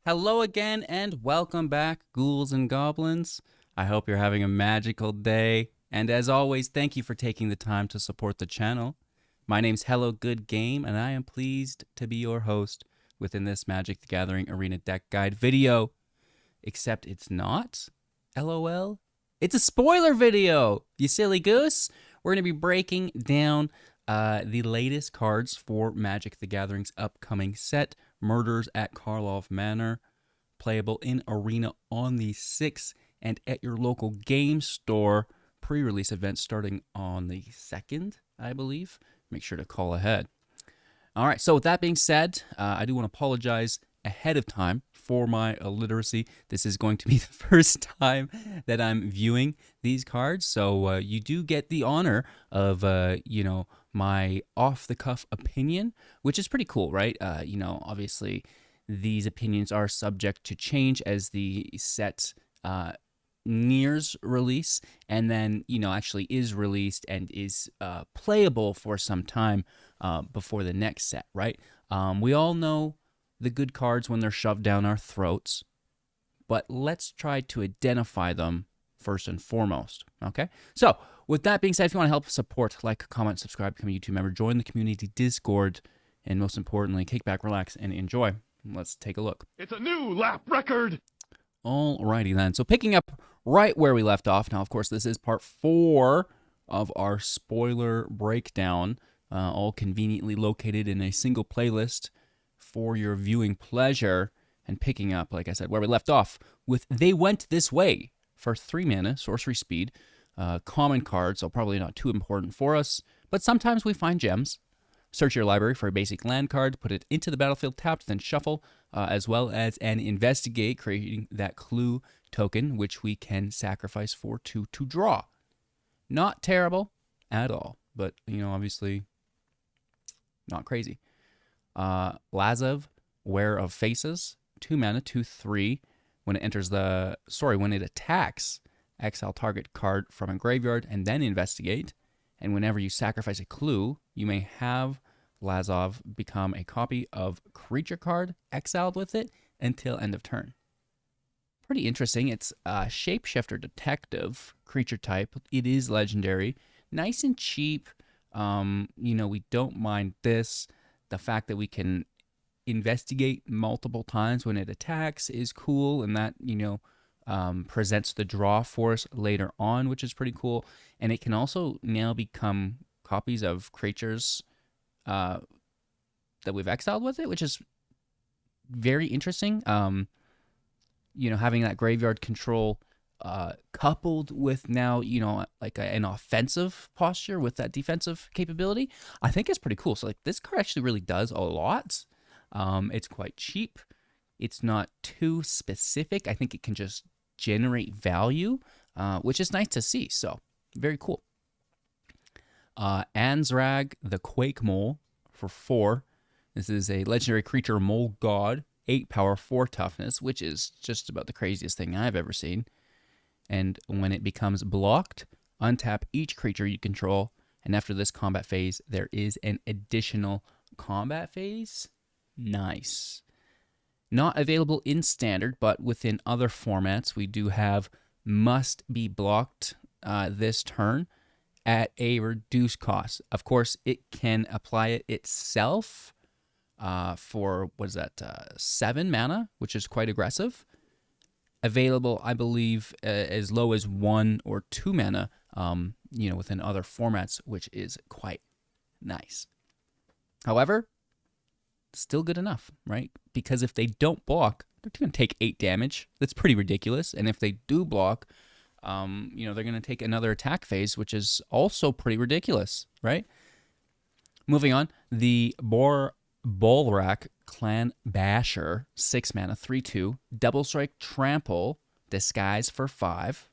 Hello again and welcome back, ghouls and goblins. I hope you're having a magical day. And as always, thank you for taking the time to support the channel. My name's Hello Good Game, and I am pleased to be your host within this Magic the Gathering Arena Deck Guide video. Except it's not. LOL. It's a spoiler video, you silly goose. We're going to be breaking down the latest cards for Magic the Gathering's upcoming set, Murders at Karlov Manor, playable in Arena on the 6th and at your local game store. Pre-release event starting on the 2nd, I believe. Make sure to call ahead. All right, so with that being said, I do want to apologize ahead of time for my illiteracy. This is going to be the first time that I'm viewing these cards, so you do get the honor of, my off-the-cuff opinion, which is pretty cool, right? Obviously, these opinions are subject to change as the set nears release, and then actually is released and is playable for some time before the next set, right? We all know the good cards when they're shoved down our throats, but let's try to identify them first and foremost, okay? So with that being said, if you want to help support, like, comment, subscribe, become a YouTube member, join the community Discord, and most importantly, kick back, relax, and enjoy. Let's take a look. It's a new lap record! Alrighty then. So picking up right where we left off. Now, of course, this is part 4 of our spoiler breakdown, all conveniently located in a single playlist for your viewing pleasure. And picking up, like I said, where we left off with They Went This Way for 3 mana, sorcery speed, common card, so probably not too important for us, but sometimes we find gems. Search your library for a basic land card, put it into the battlefield tapped, then shuffle, as well as an investigate, creating that clue token, which we can sacrifice for 2 to draw. Not terrible at all, but, obviously not crazy. Lazav, Wear of Faces, 2 mana, 2/3. When it attacks, exile target card from a graveyard and then investigate. And whenever you sacrifice a clue, you may have Lazov become a copy of creature card exiled with it until end of turn. Pretty interesting. It's a shapeshifter detective creature type. It is legendary. Nice and cheap. We don't mind this. The fact that we can investigate multiple times when it attacks is cool, and that, presents the draw for us later on, which is pretty cool. And it can also now become copies of creatures that we've exiled with it, which is very interesting. Having that graveyard control coupled with now, an offensive posture with that defensive capability, I think is pretty cool. So, this card actually really does a lot. It's quite cheap. It's not too specific. I think it can just generate value, which is nice to see. So, very cool. Anzrag, the Quake Mole, for 4. This is a legendary creature mole god, 8 power, 4 toughness, which is just about the craziest thing I've ever seen. And when it becomes blocked, untap each creature you control, and after this combat phase, there is an additional combat phase. Nice. Not available in standard, but within other formats, we do have must be blocked this turn at a reduced cost. Of course, it can apply it itself for, 7 mana, which is quite aggressive. Available, I believe, as low as 1 or 2 mana, within other formats, which is quite nice. However, still good enough, right? Because if they don't block, they're going to take 8 damage. That's pretty ridiculous. And if they do block, they're going to take another attack phase, which is also pretty ridiculous, right? Moving on, the Bolrak Clan Basher, 6 mana, 3/2, double strike, trample, disguise for 5.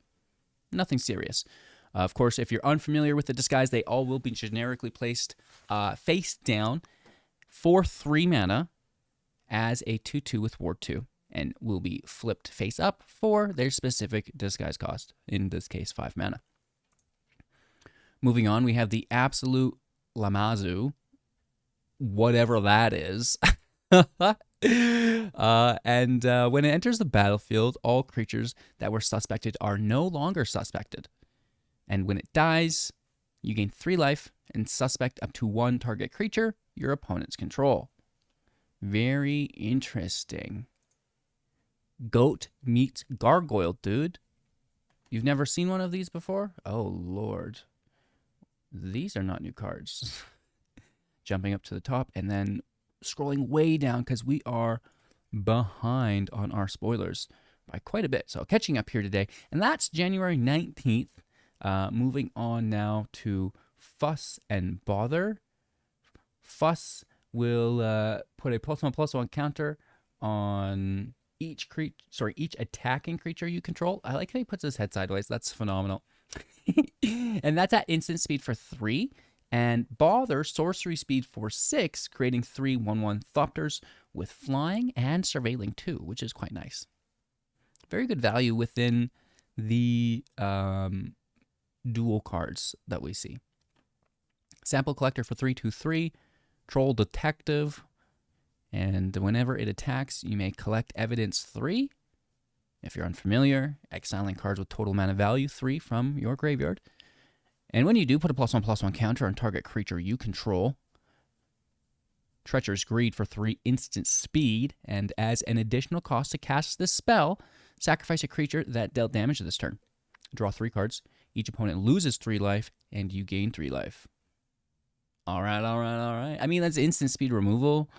Nothing serious. Of course, if you're unfamiliar with the disguise, they all will be generically placed face down for 3 mana as a 2/2 with Ward 2, and will be flipped face up for their specific disguise cost, in this case 5 mana. Moving on, we have the Absolute Lamazu, whatever that is. When it enters the battlefield, all creatures that were suspected are no longer suspected. And when it dies, you gain 3 life and suspect up to 1 target creature your opponents control. Very interesting. Goat meets gargoyle, dude. You've never seen one of these before? Oh, Lord. These are not new cards. Jumping up to the top and then scrolling way down because we are behind on our spoilers by quite a bit. So catching up here today. And that's January 19th. Moving on now to Fuss and Bother. Fuss will put a +1/+1 counter on each attacking creature you control. I like how he puts his head sideways. That's phenomenal. And that's at instant speed for 3. And Bother, sorcery speed for 6, creating 3 1/1 Thopters with flying and surveilling 2, which is quite nice. Very good value within the dual cards that we see. Sample Collector for 3/2/3, Troll Detective, and whenever it attacks, you may collect evidence 3. If you're unfamiliar, exiling cards with total mana value 3 from your graveyard. And when you do, put a +1/+1 counter on target creature you control. Treacherous Greed for 3 instant speed, and as an additional cost to cast this spell, sacrifice a creature that dealt damage this turn. Draw 3 cards. Each opponent loses 3 life, and you gain 3 life. All right. I mean, that's instant speed removal.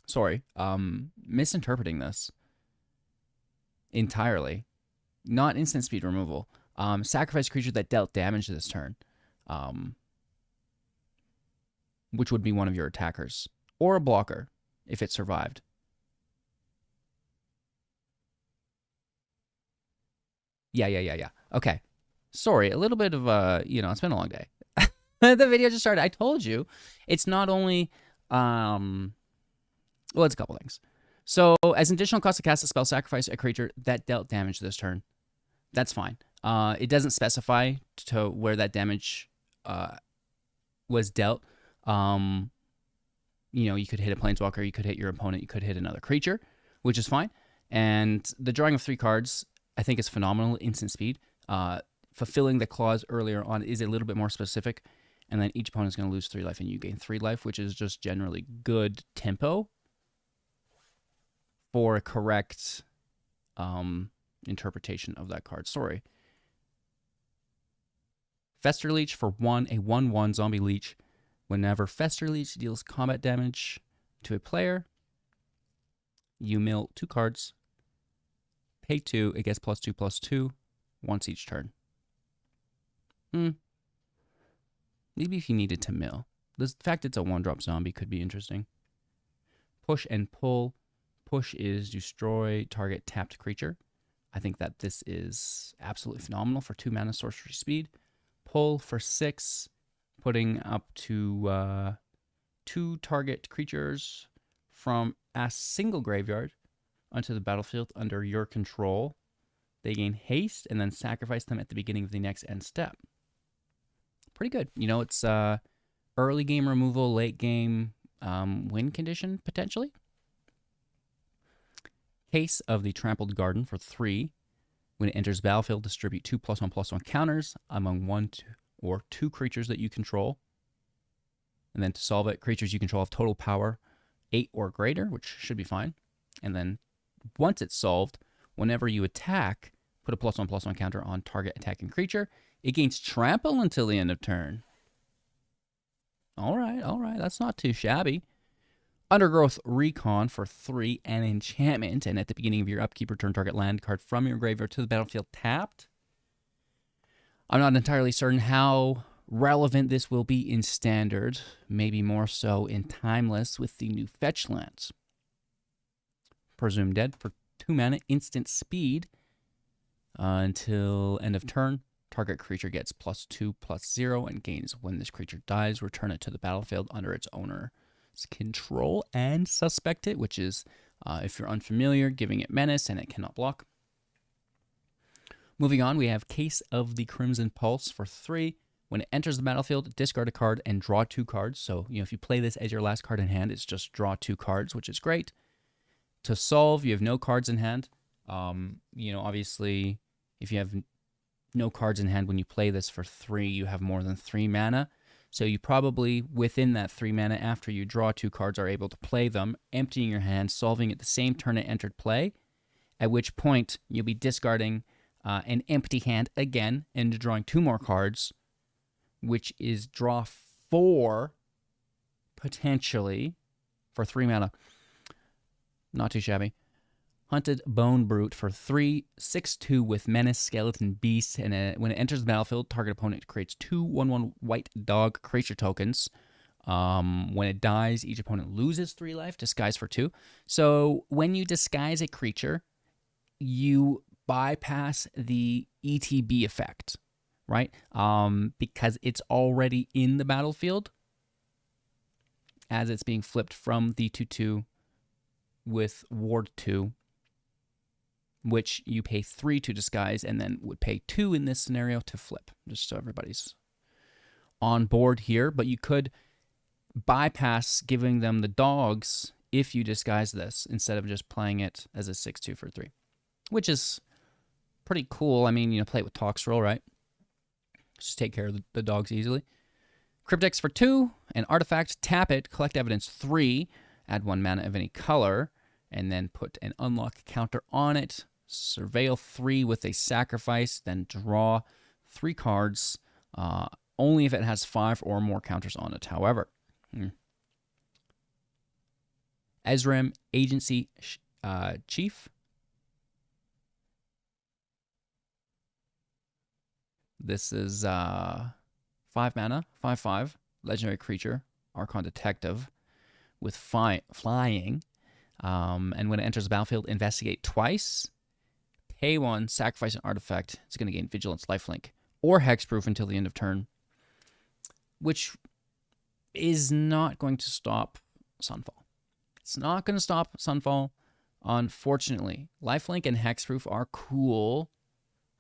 Sorry, misinterpreting this entirely. Not instant speed removal. Sacrifice creature that dealt damage this turn, which would be one of your attackers or a blocker if it survived. Yeah. Okay. Sorry, a little bit of it's been a long day. The video just started. I told you, it's not only well, it's a couple things. So, as an additional cost to cast a spell, sacrifice a creature that dealt damage this turn. That's fine. It doesn't specify to where that damage was dealt. You could hit a planeswalker, you could hit your opponent, you could hit another creature, which is fine. And the drawing of 3 cards, I think, is phenomenal. Instant speed. Fulfilling the clause earlier on is a little bit more specific. And then each opponent is going to lose 3 life and you gain 3 life, which is just generally good tempo for a correct interpretation of that card. Sorry. Fester Leech for 1, a 1/1 zombie leech. Whenever Fester Leech deals combat damage to a player, you mill 2 cards, pay 2, it gets +2/+2 once each turn. Maybe if you needed to mill. The fact it's a 1-drop zombie could be interesting. Push and Pull. Push is destroy target tapped creature. I think that this is absolutely phenomenal for 2 mana sorcery speed. Pull for 6, putting up to 2 target creatures from a single graveyard onto the battlefield under your control. They gain haste and then sacrifice them at the beginning of the next end step. Pretty good. It's early game removal, late game win condition, potentially. Case of the Trampled Garden for 3. When it enters battlefield, distribute 2 +1/+1 counters among 1 or 2 creatures that you control. And then to solve it, creatures you control have total power 8 or greater, which should be fine. And then once it's solved, whenever you attack, put a +1/+1 counter on target attacking creature. It gains trample until the end of turn. All right. That's not too shabby. Undergrowth Recon for 3, an enchantment, and at the beginning of your upkeep, return target land card from your graveyard to the battlefield tapped. I'm not entirely certain how relevant this will be in Standard, maybe more so in Timeless with the new fetch lands. Presumed Dead for 2 mana, instant speed, until end of turn. Target creature gets +2/+0 and gains when this creature dies. Return it to the battlefield under its owner's control and suspect it, which is, if you're unfamiliar, giving it menace and it cannot block. Moving on, we have Case of the Crimson Pulse for 3. When it enters the battlefield, discard a card and draw 2 cards. So, if you play this as your last card in hand, it's just draw 2 cards, which is great. To solve, you have no cards in hand. Obviously, if you have no cards in hand when you play this for 3, you have more than 3 mana. So you probably, within that 3 mana, after you draw 2 cards, are able to play them, emptying your hand, solving it the same turn it entered play, at which point you'll be discarding an empty hand again and drawing 2 more cards, which is draw 4, potentially, for 3 mana. Not too shabby. Hunted Bone Brute for 3, 6/2 with Menace, Skeleton, Beast, and when it enters the battlefield, target opponent creates 2 1/1 white dog creature tokens. When it dies, each opponent loses 3 life, disguise for 2. So when you disguise a creature, you bypass the ETB effect, right? Because it's already in the battlefield as it's being flipped from the 2/2 with Ward 2, which you pay 3 to disguise and then would pay 2 in this scenario to flip, just so everybody's on board here. But you could bypass giving them the dogs if you disguise this instead of just playing it as a 6/2 for 3, which is pretty cool. I mean, play it with Toxtrol, right? Just take care of the dogs easily. Cryptex for 2, an artifact, tap it, collect evidence 3, add 1 mana of any color, and then put an unlock counter on it. Surveil 3 with a sacrifice, then draw 3 cards, only if it has 5 or more counters on it, however. Ezrem, Agency Chief. This is 5 mana, 5/5, legendary creature, Archon Detective, with flying. And when it enters the battlefield, investigate twice, pay 1, sacrifice an artifact. It's going to gain Vigilance, Lifelink, or Hexproof until the end of turn, which is not going to stop Sunfall. It's not going to stop Sunfall, unfortunately. Lifelink and Hexproof are cool,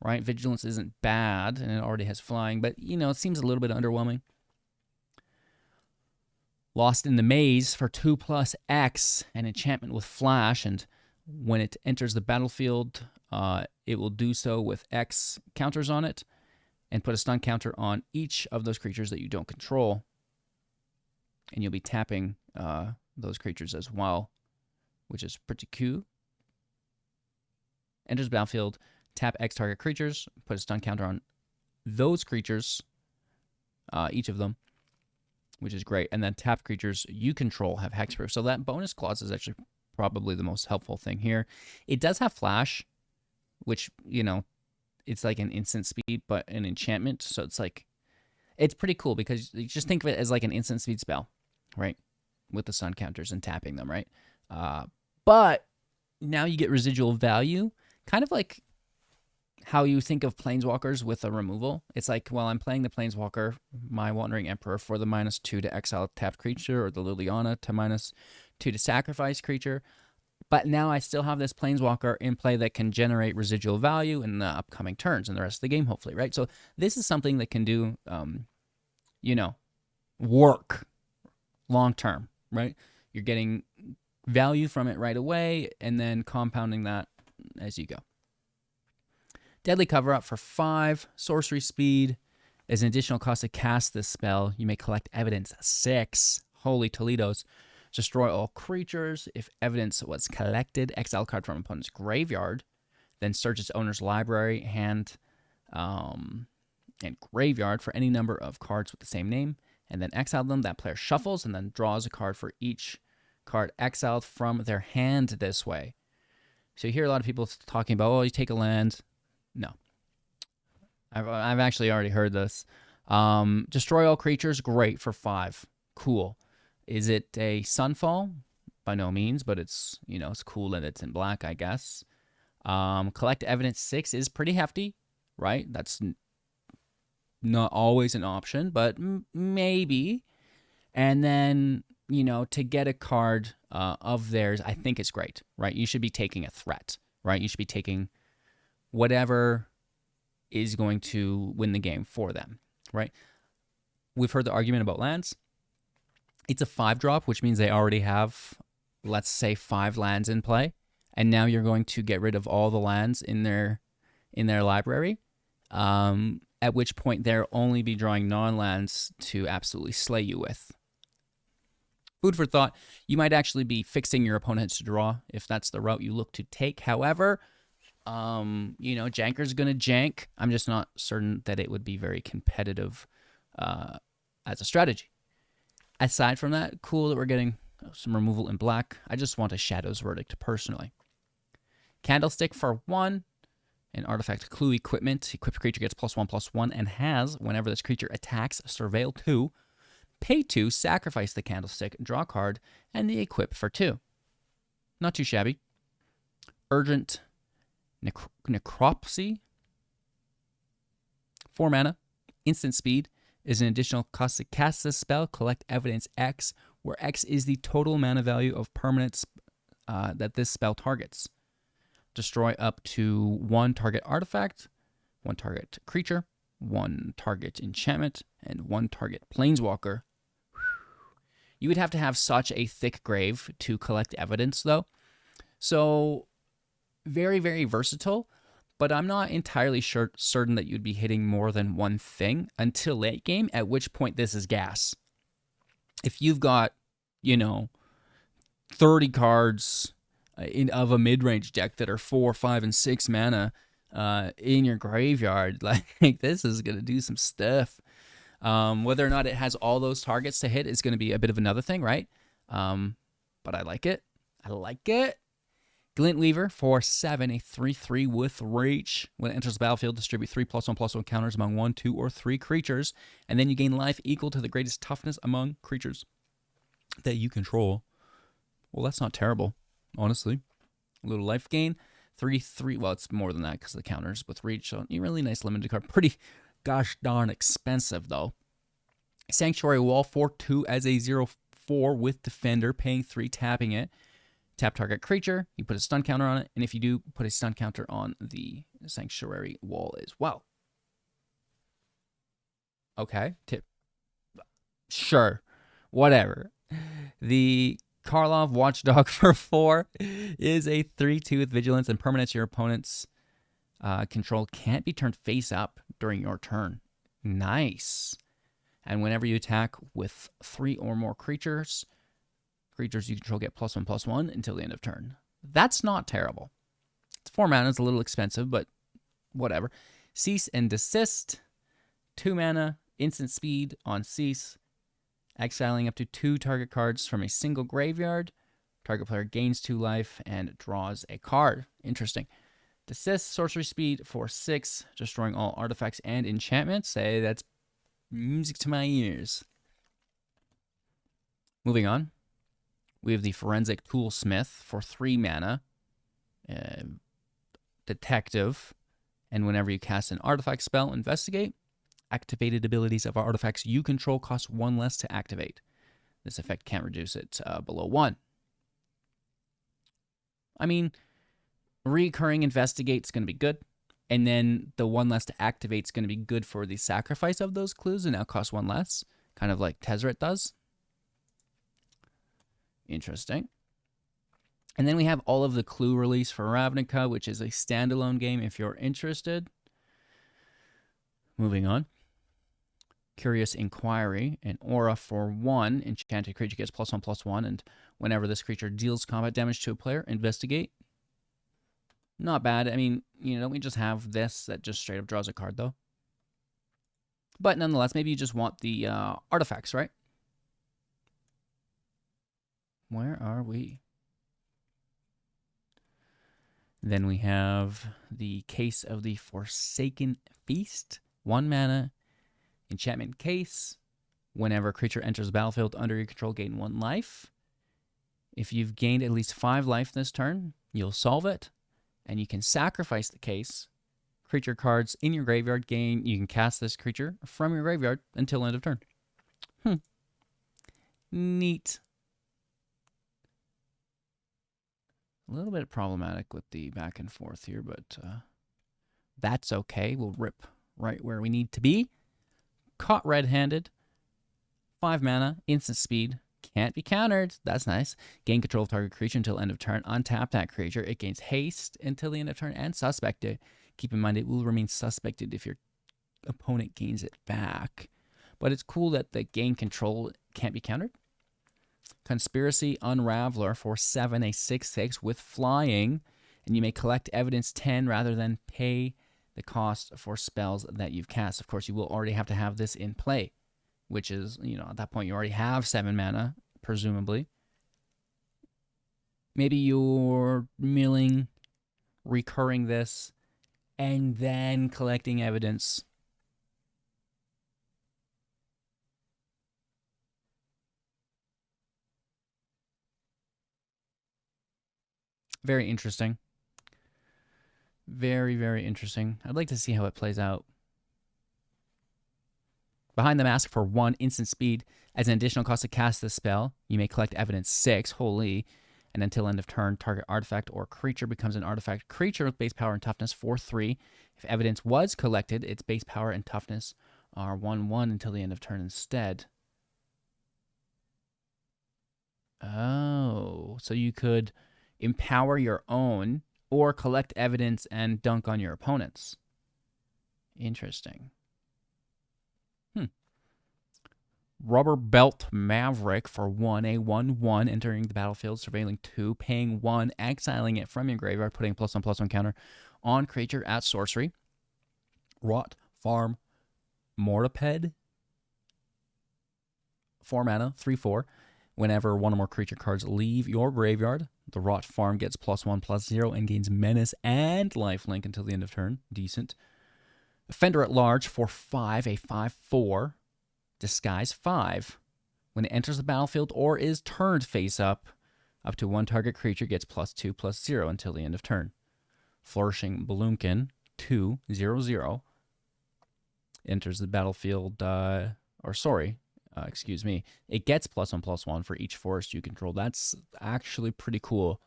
right? Vigilance isn't bad, and it already has flying, but, it seems a little bit underwhelming. Lost in the Maze for 2+ X, an enchantment with flash, and when it enters the battlefield, it will do so with X counters on it, and put a stun counter on each of those creatures that you don't control, and you'll be tapping those creatures as well, which is pretty cool. Enters the battlefield, tap X target creatures, put a stun counter on those creatures, each of them, which is great. And then tap creatures you control have hexproof. So that bonus clause is actually probably the most helpful thing here. It does have flash, which, it's like an instant speed, but an enchantment. So it's pretty cool because you just think of it as like an instant speed spell, right? With the sun counters and tapping them, right? But now you get residual value, kind of like how you think of Planeswalkers with a removal. It's like, well, I'm playing the Planeswalker, my Wandering Emperor, for the -2 to exile tapped creature, or the Liliana to -2 to sacrifice creature. But now I still have this Planeswalker in play that can generate residual value in the upcoming turns and the rest of the game, hopefully, right? So this is something that can do, work long term, right? You're getting value from it right away and then compounding that as you go. Deadly Cover-Up for 5, sorcery speed. As an additional cost to cast this spell, you may collect evidence 6. Holy Toledos. Destroy all creatures. If evidence was collected, exile card from opponent's graveyard. Then search its owner's library, hand, and graveyard for any number of cards with the same name. And then exile them. That player shuffles and then draws a card for each card exiled from their hand this way. So you hear a lot of people talking about, you take a land. No. I've actually already heard this. Destroy all creatures, great for 5. Cool. Is it a Sunfall? By no means, but it's, it's cool that it's in black, I guess. Collect evidence 6 is pretty hefty, right? That's not always an option, but maybe. And then, to get a card of theirs, I think it's great, right? You should be taking a threat, right? You should be taking whatever is going to win the game for them, right? We've heard the argument about lands. It's a 5-drop, which means they already have, let's say, 5 lands in play, and now you're going to get rid of all the lands in their library. At which point they'll only be drawing non-lands to absolutely slay you with. Food for thought. You might actually be fixing your opponent's draw if that's the route you look to take. However, Janker's going to jank. I'm just not certain that it would be very competitive as a strategy. Aside from that, cool that we're getting some removal in black. I just want a Shadow's Verdict personally. Candlestick for 1. An artifact clue equipment. Equipped creature gets +1/+1 and has, whenever this creature attacks, surveil 2. Pay 2, sacrifice the candlestick, draw a card, and the equip for 2. Not too shabby. Urgent Necropsy. 4 mana. Instant speed is an additional cost to cast this spell. Collect evidence X, where X is the total mana value of permanents that this spell targets. Destroy up to 1 target artifact, 1 target creature, 1 target enchantment, and 1 target planeswalker. You would have to have such a thick grave to collect evidence, though. So, very, very versatile, but I'm not entirely certain that you'd be hitting more than one thing until late game, at which point this is gas. If you've got, 30 cards of a mid-range deck that are 4, 5, and 6 mana in your graveyard, like this is going to do some stuff. Whether or not it has all those targets to hit is going to be a bit of another thing, right? But I like it. Glint Weaver for 7, a 3/3 with reach. When it enters the battlefield, distribute 3 +1/+1 counters among 1, 2, or 3 creatures, and then you gain life equal to the greatest toughness among creatures that you control. Well, that's not terrible, honestly. A little life gain. 3/3. Well, it's more than that because of the counters with reach. So, a really nice limited card. Pretty gosh darn expensive, though. Sanctuary Wall for 2 as a 0/4 with Defender, paying 3, tapping it. Tap target creature, you put a stun counter on it, and if you do, put a stun counter on the Sanctuary Wall as well. Okay, sure, whatever. The Karlov Watchdog for 4 is a 3/2 with Vigilance, and permanents your opponent's control can't be turned face up during your turn. Nice. And whenever you attack with 3 or more creatures you control get +1/+1 until the end of turn. That's not terrible. It's 4 mana, it's a little expensive, but whatever. Cease and Desist. 2 mana, instant speed on Cease. Exiling up to 2 target cards from a single graveyard. Target player gains 2 life and draws a card. Interesting. Desist, sorcery speed for 6, destroying all artifacts and enchantments. Hey, that's music to my ears. Moving on. We have the Forensic Toolsmith for 3 mana. Detective. And whenever you cast an artifact spell, investigate. Activated abilities of artifacts you control cost 1 less to activate. This effect can't reduce it below 1. I mean, recurring investigate is going to be good. And then the 1 less to activate is going to be good for the sacrifice of those clues and now cost 1 less. Kind of like Tezzeret does. Interesting. And then we have all of the clue release for Ravnica, which is a standalone game if you're interested. Moving on. Curious Inquiry, an aura for 1. Enchanted creature gets +1/+1, and whenever this creature deals combat damage to a player, investigate. Not bad. I mean, don't we just have this that just straight up draws a card, though? But nonetheless, maybe you just want the artifacts, right? Where are we? Then we have the Case of the Forsaken Feast. 1 mana, enchantment case. Whenever a creature enters the battlefield under your control, gain 1 life. If you've gained at least 5 life this turn, you'll solve it. And you can sacrifice the case. Creature cards in your graveyard gain. You can cast this creature from your graveyard until end of turn. Neat. A little bit problematic with the back and forth here, but That's okay. We'll rip right where we need to be. Caught red-handed. 5 mana, instant speed. Can't be countered. That's nice. Gain control of target creature until end of turn. Untap that creature. It gains haste until the end of turn and suspected. Keep in mind it will remain suspected if your opponent gains it back. But it's cool that the gain control can't be countered. Conspiracy Unraveler for 7, a 6/6 with flying. And you may collect evidence 10 rather than pay the cost for spells that you've cast. Of course, you will already have to have this in play, which is, at that point you already have 7 mana, presumably. Maybe you're milling, recurring this, and then collecting evidence. Very interesting. Very, very interesting. I'd like to see how it plays out. Behind the Mask for 1 instant speed. As an additional cost to cast this spell, you may collect evidence 6, holy, and until end of turn, target artifact or creature becomes an artifact creature with base power and toughness 4/3. If evidence was collected, its base power and toughness are 1/1 until the end of turn instead. Oh, so you could empower your own or collect evidence and dunk on your opponents. Interesting. Rubber Belt Maverick for 1, a 1/1, entering the battlefield, surveilling 2, paying 1, exiling it from your graveyard, putting a +1/+1 counter on creature at sorcery. Rot Farm Mortiped, 4 mana, 3/4. Whenever one or more creature cards leave your graveyard, the Rot Farm gets +1/+0 and gains menace and lifelink until the end of turn. Decent. Offender at Large for 5, a 5/4. Disguise 5. When it enters the battlefield or is turned face up to 1 target creature gets +2/+0 until the end of turn. Flourishing Bloomkin 2/0/0 enters the battlefield, excuse me. It gets +1/+1 for each forest you control. That's actually pretty cool.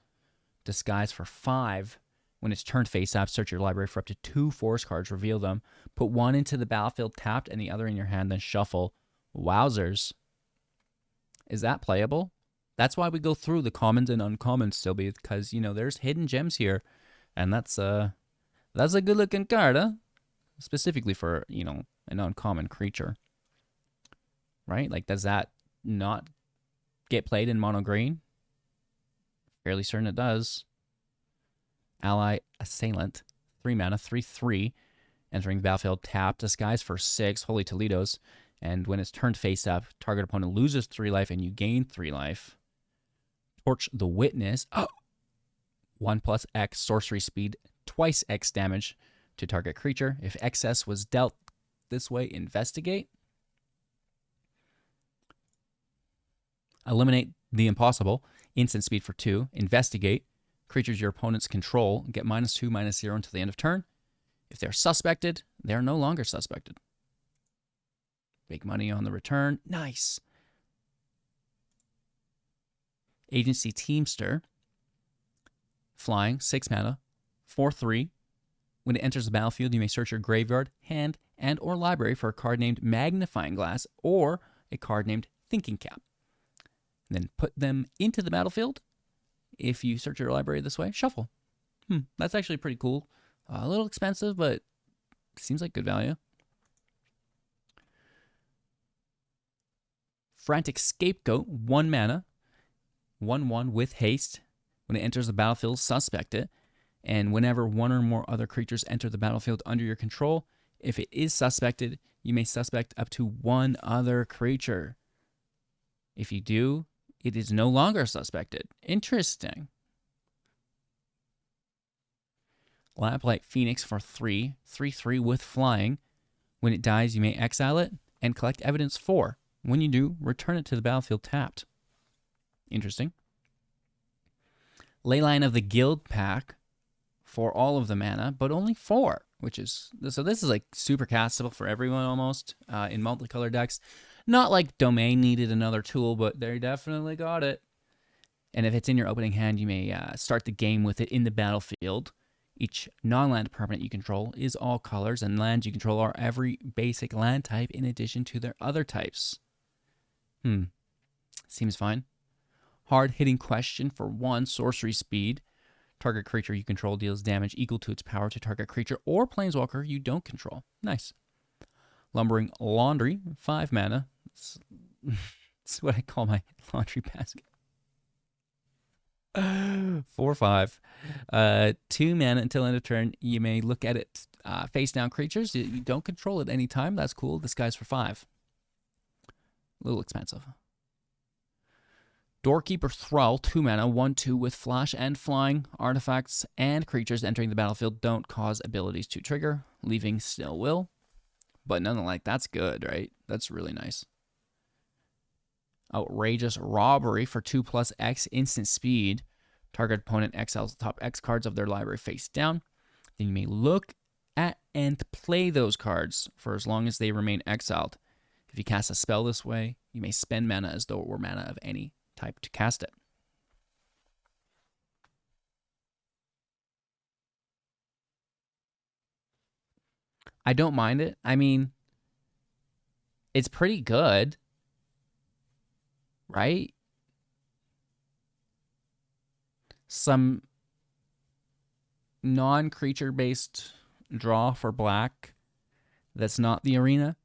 Disguise for 5. When it's turned face up, search your library for up to 2 forest cards, reveal them, put 1 into the battlefield tapped and the other in your hand, then shuffle. Wowzers. Is that playable? That's why we go through the commons and uncommons still, because, there's hidden gems here. And that's a good looking card, huh? Specifically for, an uncommon creature. Right? Like, does that not get played in mono green? Fairly certain it does. Ally Assailant, 3 mana, 3/3, entering the battlefield tapped, disguise for 6, Holy Toledos, and when it's turned face up, target opponent loses 3 life and you gain 3 life. Torch the Witness, 1+X sorcery speed, twice X damage to target creature. If excess was dealt this way, investigate. Eliminate the Impossible, instant speed for 2, investigate. Creatures your opponents control get -2/-0 until the end of turn. If they're suspected, they're no longer suspected. Make money on the return. Nice. Agency Teamster. Flying, 6 mana, 4/3. When it enters the battlefield, you may search your graveyard, hand, and or library for a card named Magnifying Glass or a card named Thinking Cap. And then put them into the battlefield. If you search your library this way, shuffle. That's actually pretty cool. A little expensive, but seems like good value. Frantic Scapegoat, 1 mana, 1/1 with haste. When it enters the battlefield, suspect it. And whenever one or more other creatures enter the battlefield under your control, if it is suspected, you may suspect up to 1 other creature. If you do, it is no longer suspected. Interesting. Lamplight Phoenix for 3, 3/3 with flying. When it dies, you may exile it and collect evidence 4. When you do, return it to the battlefield tapped. Interesting. Leyline of the Guild pack for all of the mana, but only 4, so this is like super castable for everyone almost in multicolor decks. Not like Domain needed another tool, but they definitely got it. And if it's in your opening hand, you may start the game with it in the battlefield. Each non-land permanent you control is all colors, and lands you control are every basic land type in addition to their other types. Seems fine. Hard-hitting question for 1 sorcery speed. Target creature you control deals damage equal to its power to target creature or planeswalker you don't control. Nice. Lumbering Laundry, 5 mana. That's what I call my laundry basket. 4/5. 2 mana until end of turn. You may look at it face down creatures. You don't control it any time. That's cool. This guy's for 5. A little expensive. Doorkeeper Thrall, 2 mana, 1/2 with flash and flying. Artifacts and creatures entering the battlefield don't cause abilities to trigger. Leaving still will. But nonetheless, that's good, right? That's really nice. Outrageous Robbery for 2+X instant speed. Target opponent exiles the top X cards of their library face down. Then you may look at and play those cards for as long as they remain exiled. If you cast a spell this way, you may spend mana as though it were mana of any type to cast it. I don't mind it. I mean, it's pretty good, right? Some non-creature based draw for black that's not the arena.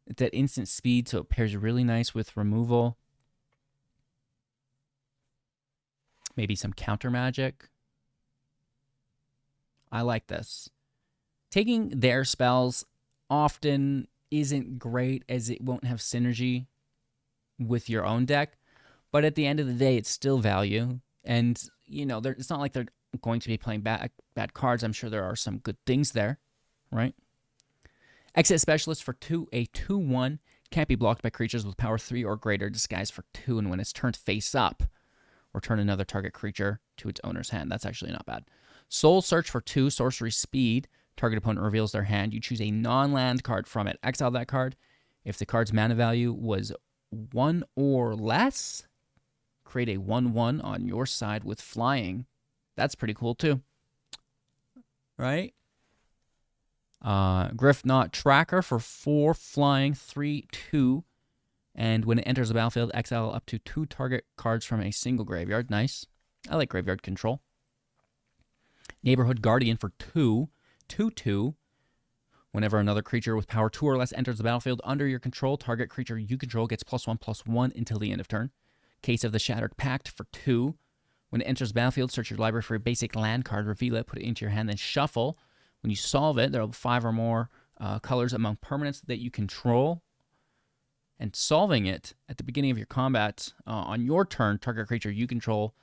It's at instant speed, so it pairs really nice with removal. Maybe some counter magic. I like this. Taking their spells often isn't great as it won't have synergy with your own deck, but at the end of the day, it's still value. And, you know, it's not like they're going to be playing bad cards. I'm sure there are some good things there, right? Exit Specialist for 2, a 2/1. Can't be blocked by creatures with power 3 or greater, disguised for 2, and when it's turned face up, return another target creature to its owner's hand. That's actually not bad. Soul Search for 2, sorcery speed. Target opponent reveals their hand. You choose a non-land card from it. Exile that card. If the card's mana value was 1 or less, create a 1/1 on your side with flying. That's pretty cool too. Right? Griffknot Tracker for 4 flying, 3/2. And when it enters the battlefield, exile up to 2 target cards from a single graveyard. Nice. I like graveyard control. Neighborhood Guardian for 2, 2/2. Whenever another creature with power 2 or less enters the battlefield under your control, target creature you control gets +1/+1 until the end of turn. Case of the Shattered Pact for 2. When it enters the battlefield, search your library for a basic land card, reveal it, put it into your hand, then shuffle. When you solve it, there will be 5 or more colors among permanents that you control. And solving it at the beginning of your combat on your turn, target creature you control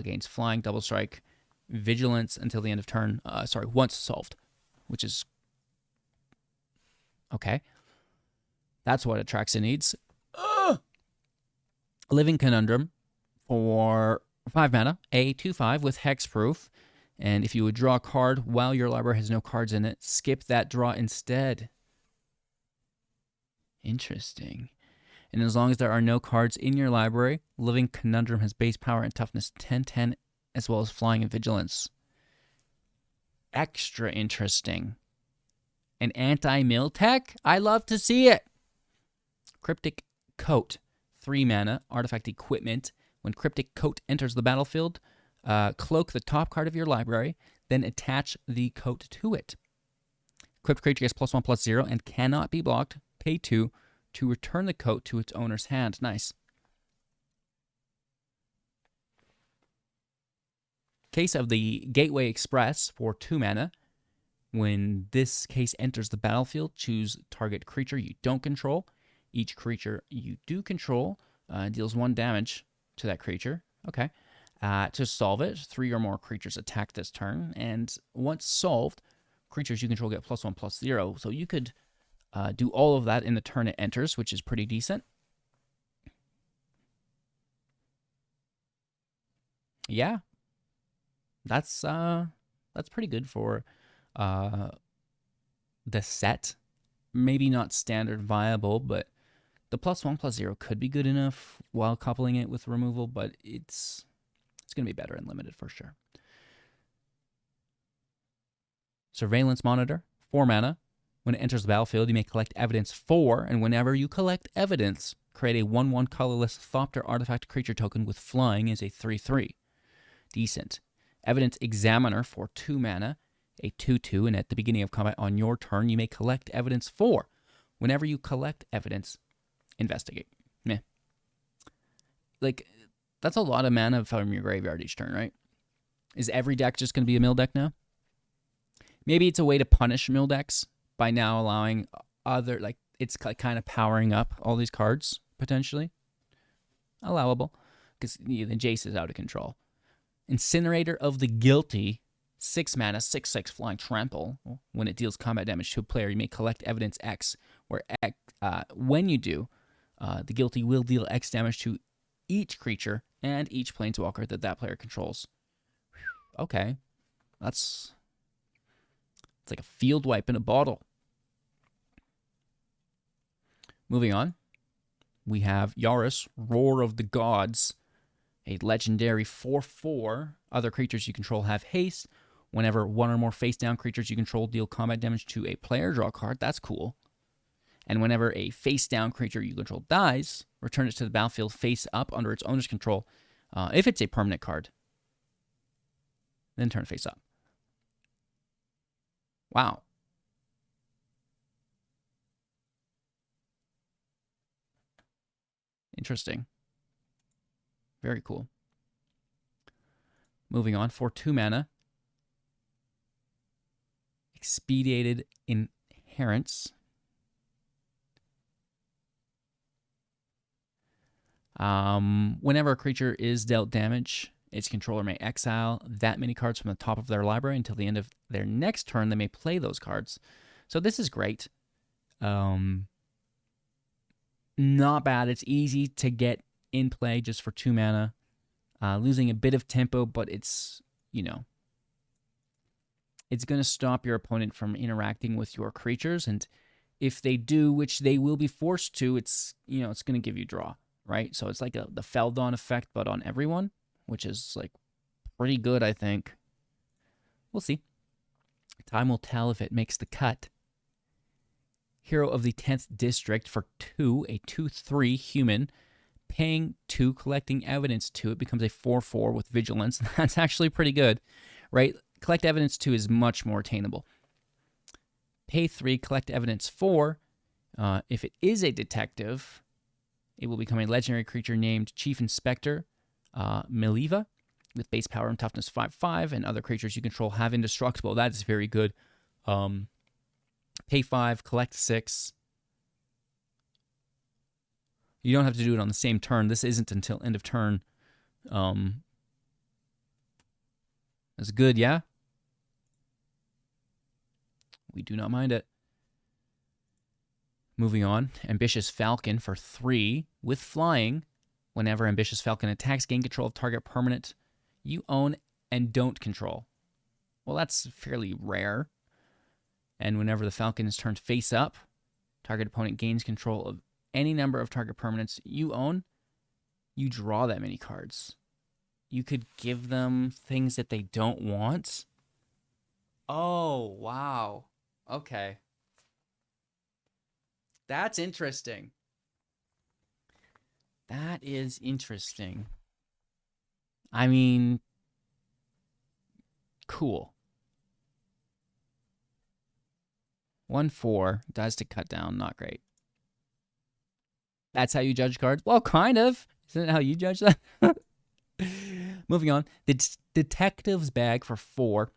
gains flying, double strike, vigilance until the end of turn. Once solved, which is okay. That's what Atraxa needs. Living Conundrum for 5 mana, a 2/5 with hexproof. And if you would draw a card while your library has no cards in it, skip that draw instead. Interesting. And as long as there are no cards in your library, Living Conundrum has base power and toughness 10/10, as well as flying and vigilance. Extra interesting. An anti-mill tech? I love to see it. Cryptic Coat, 3 mana, artifact equipment. When Cryptic Coat enters the battlefield, cloak the top card of your library, then attach the coat to it. Equipped creature gets +1/+0 and cannot be blocked. Pay 2 to return the coat to its owner's hand. Nice. Case of the Gateway Express for 2 mana. When this case enters the battlefield, choose target creature you don't control. Each creature you do control deals 1 damage to that creature. Okay. To solve it, 3 or more creatures attack this turn, and once solved, creatures you control get +1/+0. So you could do all of that in the turn it enters, which is pretty decent. Yeah, that's pretty good for the set. Maybe not standard viable, but the +1/+0 could be good enough while coupling it with removal, but it's going to be better in limited for sure. Surveillance Monitor, 4 mana. When it enters the battlefield, you may collect evidence 4, and whenever you collect evidence, create a 1/1 colorless Thopter artifact creature token with flying as a 3/3. Decent. Evidence Examiner for 2 mana, a 2/2, and at the beginning of combat on your turn, you may collect evidence 4. Whenever you collect evidence, investigate. Meh. Like, that's a lot of mana from your graveyard each turn, right? Is every deck just going to be a mill deck now? Maybe it's a way to punish mill decks by now allowing other, like, it's kind of powering up all these cards, potentially. Allowable, because the Jace is out of control. Incinerator of the Guilty, 6 mana, 6/6 flying trample. When it deals combat damage to a player, you may collect evidence X, where when you do, the Guilty will deal X damage to each creature and each planeswalker that player controls. Okay, it's like a field wipe in a bottle. Moving on, we have Yaris, Roar of the Gods, a legendary 4/4. Other creatures you control have haste. Whenever one or more face-down creatures you control deal combat damage to a player, draw a card. That's cool. And whenever a face-down creature you control dies, return it to the battlefield face up under its owner's control. If it's a permanent card, then turn it face up. Wow. Interesting. Very cool. Moving on, for 2 mana, Expedited Inherence. Whenever a creature is dealt damage, its controller may exile that many cards from the top of their library until the end of their next turn. They may play those cards. So this is great. Not bad. It's easy to get in play just for 2 mana. Losing a bit of tempo, but it's, it's going to stop your opponent from interacting with your creatures. And if they do, which they will be forced to, it's going to give you draw, right? So it's like the Feldon effect, but on everyone, which is like pretty good, I think. We'll see. Time will tell if it makes the cut. Hero of the 10th District for 2, a 2/3 human. Paying 2, collecting evidence 2. It becomes a 4/4 with vigilance. That's actually pretty good, right? Collect evidence 2 is much more attainable. Pay 3, collect evidence 4. If it is a detective, it will become a legendary creature named Chief Inspector Miliva with base power and toughness 5/5, and other creatures you control have indestructible. That is very good. Pay 5, collect 6. You don't have to do it on the same turn. This isn't until end of turn. That's good, yeah? We do not mind it. Moving on, Ambitious Falcon for 3 with flying. Whenever Ambitious Falcon attacks, gain control of target permanent you own and don't control. Well, that's fairly rare. And whenever the Falcon is turned face up, target opponent gains control of any number of target permanents you own. You draw that many cards. You could give them things that they don't want. Oh, wow. Okay. That's interesting. That is interesting. I mean, cool. 1/4 dies to cut down, not great. That's how you judge cards? Well, kind of. Isn't it how you judge that? Moving on. The Detective's Bag for 4.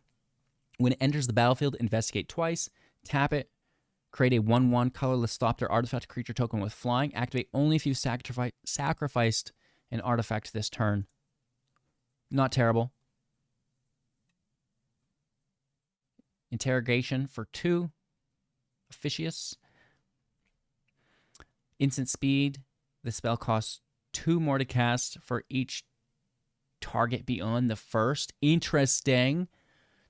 When it enters the battlefield, investigate twice. Tap it. Create a 1/1 colorless Thopter artifact creature token with flying. Activate only if you've sacrificed an artifact this turn. Not terrible. Interrogation for 2. Officious. Instant speed. The spell costs 2 more to cast for each target beyond the first. Interesting.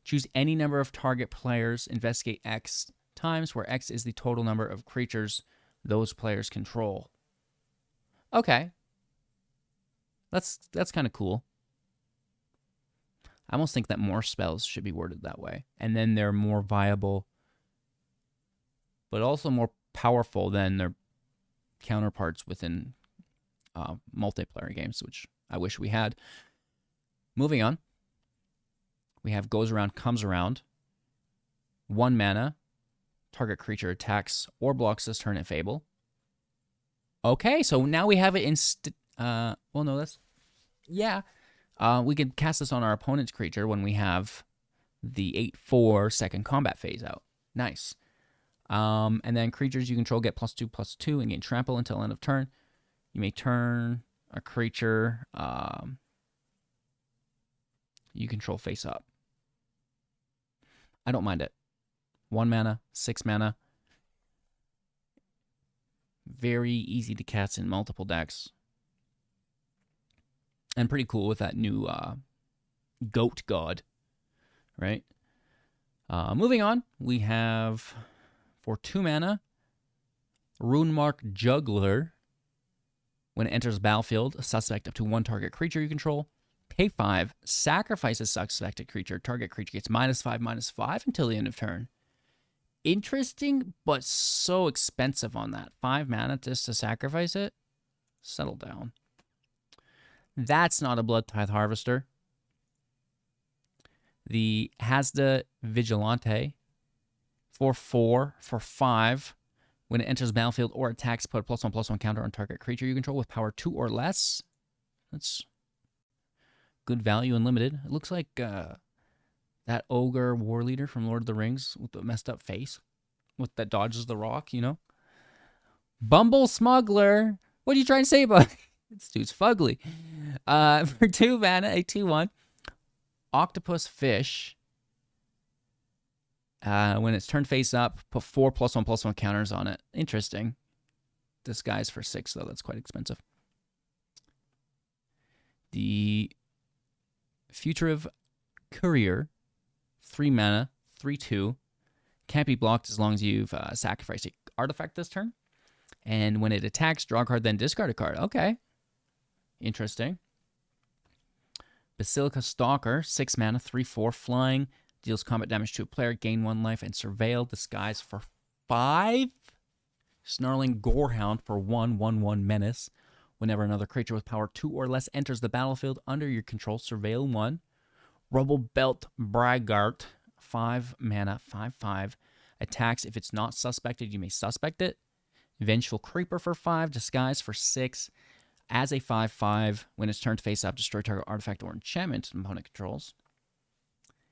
Choose any number of target players. Investigate X times, where X is the total number of creatures those players control. Okay. That's kind of cool. I almost think that more spells should be worded that way. And then they're more viable, but also more powerful than their counterparts within multiplayer games, which I wish we had. Moving on, we have Goes Around, Comes Around. 1 mana, target creature attacks or blocks this turn at Fable. Okay, so now we have it in... we can cast this on our opponent's creature when we have the 8/4 second combat phase out. Nice. And then creatures you control get +2/+2 and gain trample until end of turn. You may turn a creature you control face up. I don't mind it. 1 mana, 6 mana. Very easy to cast in multiple decks. And pretty cool with that new Goat God, right? Moving on, we have, for 2 mana, Runemark Juggler. When it enters the battlefield, a suspect up to 1 target creature you control. Pay 5, sacrifice a suspected creature. Target creature gets -5/-5 until the end of turn. Interesting, but so expensive on that. 5 mana just to sacrifice it? Settle down. That's not a Blood Tithe Harvester. The Hazda Vigilante. For 4, for 5. When it enters the battlefield or attacks, put a +1/+1 counter on target creature you control with power 2 or less. That's good value and limited. It looks like that ogre war leader from Lord of the Rings with the messed up face that dodges the rock, you know? Bumble Smuggler. What are you trying to say about it? This dude's fugly. For 2 mana, a 2/1. Octopus Fish. When it's turned face up, put 4 +1/+1 counters on it. Interesting. This guy's for 6, though. That's quite expensive. The Fugitive Courier. 3 mana, 3/2. Can't be blocked as long as you've sacrificed an artifact this turn. And when it attacks, draw a card, then discard a card. Okay. Interesting. Basilica Stalker. 6 mana, 3/4. Flying. Deals combat damage to a player, gain 1 life, and Surveil Disguise for 5. Snarling Gorehound for 1/1/1 Menace. Whenever another creature with power 2 or less enters the battlefield under your control, Surveil 1. Rubble Belt Braggart. 5 mana, 5/5. Attacks if it's not suspected, you may suspect it. Vengeful Creeper for 5. Disguise for 6. As a 5/5, when it's turned face up, destroy target artifact or enchantment opponent controls.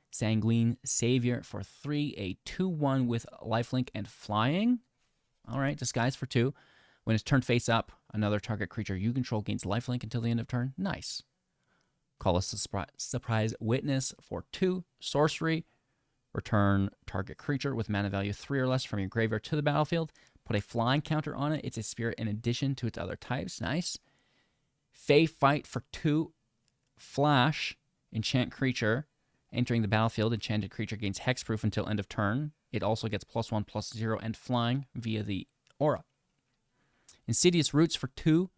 Sanguine Savior for 3, a 2/1 with lifelink and flying. All right, Disguise for 2. When it's turned face up, another target creature you control gains lifelink until the end of turn. Nice. Call a Surprise Witness for 2. Sorcery. Return target creature with mana value 3 or less from your graveyard to the battlefield. Put a flying counter on it. It's a spirit in addition to its other types. Nice. Fey Fight for 2. Flash. Enchant creature. Entering the battlefield, enchanted creature gains hexproof until end of turn. It also gets +1/+0 and flying via the aura. Insidious Roots for 2.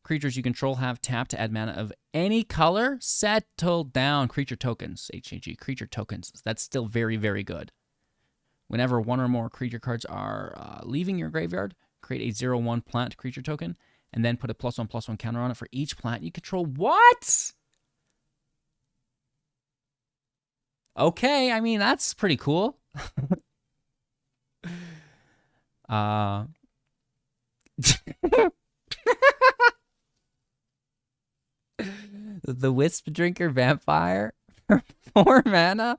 Creatures you control have tap to add mana of any color. Settle down. Creature tokens. HAG. Creature tokens. That's still very, very good. Whenever 1 or more creature cards are leaving your graveyard, create a 0/1 plant creature token, and then put a +1/+1 counter on it for each plant you control. What? Okay, I mean, that's pretty cool. The Wisp Drinker Vampire for 4 mana.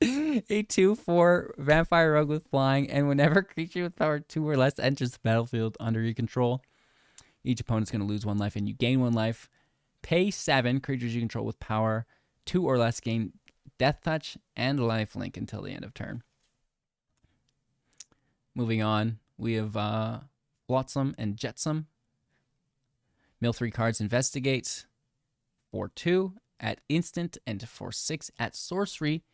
A 2/4 Vampire Rogue with flying, and whenever a creature with power 2 or less enters the battlefield under your control, each opponent's going to lose 1 life and you gain 1 life. Pay 7. Creatures you control with power 2 or less gain Death Touch and Lifelink until the end of turn. Moving on, we have Flotsam and Jetsam. Mill 3 cards, Investigate for 2 at instant, and for 6 at sorcery.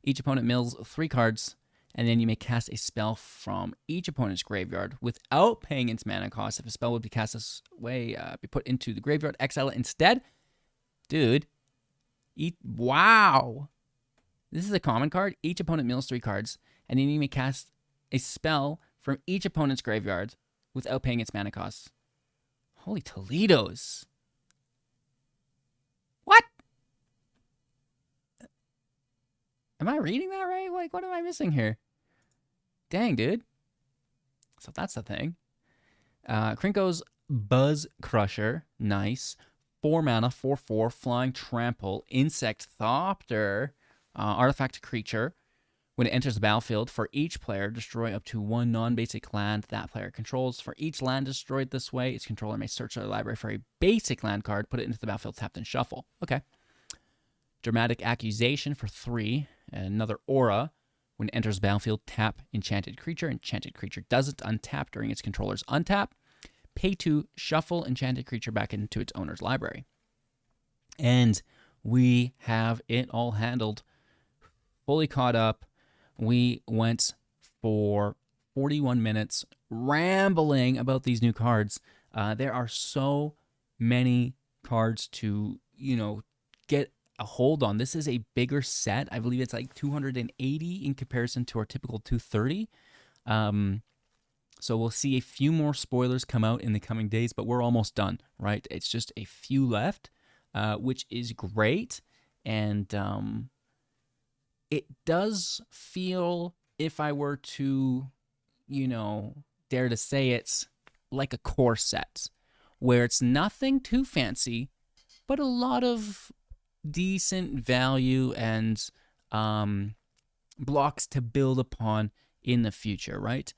Each opponent mills 3 cards, and then you may cast a spell from each opponent's graveyard without paying its mana cost. If a spell would be cast this way, be put into the graveyard, exile it instead. Dude, Wow. This is a common card. Each opponent mills 3 cards, and then you may cast a spell from each opponent's graveyard without paying its mana cost. Holy Toledos. What? Am I reading that right? Like, what am I missing here? Dang, dude. So that's the thing. Krinko's Buzz Crusher. Nice. 4 mana, 4/4, Flying Trample, Insect Thopter, artifact creature. When it enters the battlefield, for each player, destroy up to 1 non-basic land that player controls. For each land destroyed this way, its controller may search their library for a basic land card, put it into the battlefield, tapped, and shuffle. Okay. Dramatic Accusation for 3. Another aura. When it enters the battlefield, tap Enchanted Creature. Enchanted Creature doesn't untap during its controller's untap. Pay to shuffle Enchanted Creature back into its owner's library. And we have it all handled. Fully caught up. We went for 41 minutes rambling about these new cards. There are so many cards to, get a hold on. This is a bigger set. I believe it's like 280 in comparison to our typical 230. So we'll see a few more spoilers come out in the coming days, but we're almost done, right? It's just a few left, which is great. And it does feel, if I were to, dare to say it's like a core set, where it's nothing too fancy, but a lot of decent value and blocks to build upon in the future, right?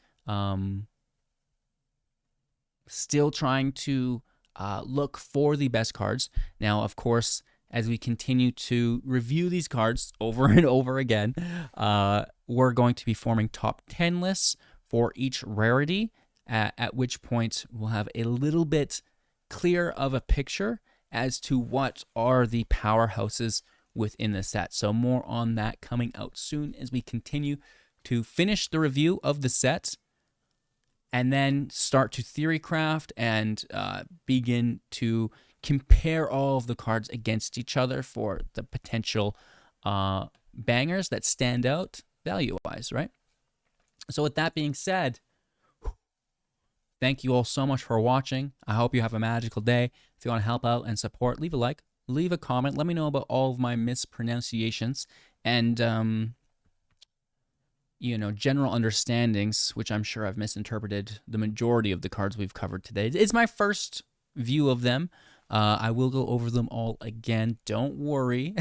Still trying to look for the best cards. Now, of course, as we continue to review these cards over and over again, we're going to be forming top 10 lists for each rarity, at which point we'll have a little bit clearer of a picture as to what are the powerhouses within the set. So more on that coming out soon as we continue to finish the review of the set and then start to theory craft and begin to compare all of the cards against each other for the potential bangers that stand out value-wise, right? So with that being said, thank you all so much for watching. I hope you have a magical day. If you want to help out and support, leave a like, leave a comment. Let me know about all of my mispronunciations and, general understandings, which I'm sure I've misinterpreted the majority of the cards we've covered today. It's my first view of them. I will go over them all again. Don't worry.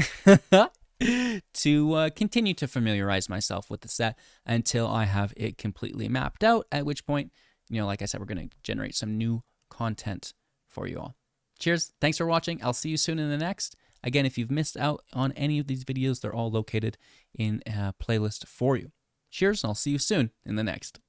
To continue to familiarize myself with the set until I have it completely mapped out, at which point, like I said, we're going to generate some new content for you all. Cheers. Thanks for watching. I'll see you soon in the next. Again, if you've missed out on any of these videos, they're all located in a playlist for you. Cheers, and I'll see you soon in the next.